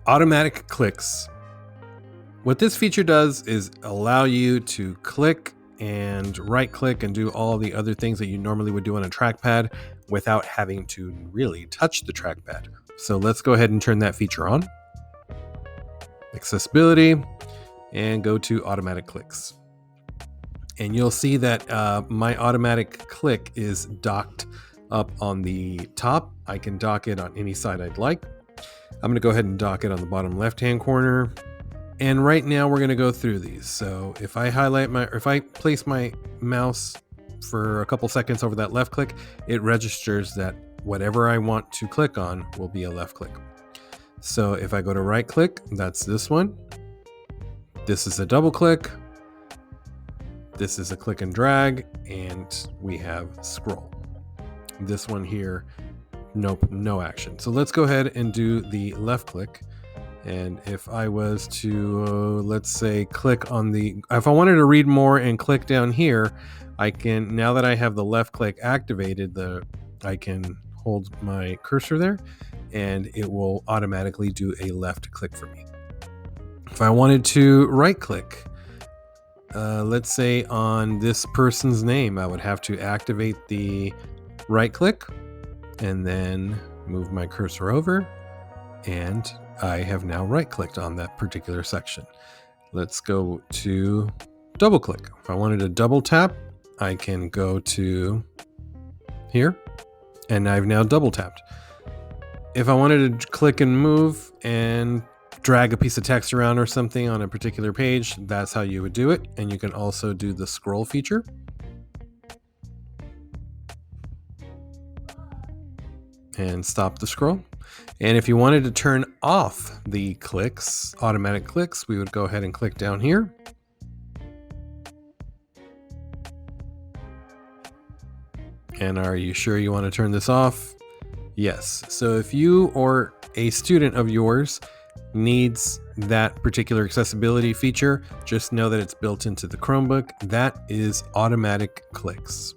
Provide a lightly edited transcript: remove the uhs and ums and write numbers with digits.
Automatic clicks. What this feature does is allow you to click and right click and do all the other things that you normally would do on a trackpad without having to really touch the trackpad. So let's go ahead and turn that feature on. Accessibility, and go to automatic clicks. And you'll see that my automatic click is docked up on the top. I can dock it on any side I'd like. I'm going to go ahead and dock it on the bottom left-hand corner. And right now we're going to go through these. So if I if I place my mouse for a couple seconds over that left click, it registers that whatever I want to click on will be a left click. So if I go to right click, that's this one. This is a double click. This is a click and drag, and we have scroll. This one here, nope, no action. So let's go ahead and do the left click. And if I was to, let's say, click on if I wanted to read more and click down here, I can, now that I have the left click activated, I can hold my cursor there and it will automatically do a left click for me. If I wanted to right click, let's say on this person's name, I would have to activate the right click and then move my cursor over, and I have now right clicked on that particular section. Let's go to double click. If I wanted to double tap, I can go to here and I've now double tapped. If I wanted to click and move and drag a piece of text around or something on a particular page, that's how you would do it. And you can also do the scroll feature. And stop the scroll. And if you wanted to turn off the clicks, automatic clicks, we would go ahead and click down here. And are you sure you want to turn this off? Yes. So if you or a student of yours needs that particular accessibility feature, just know that it's built into the Chromebook. That is automatic clicks.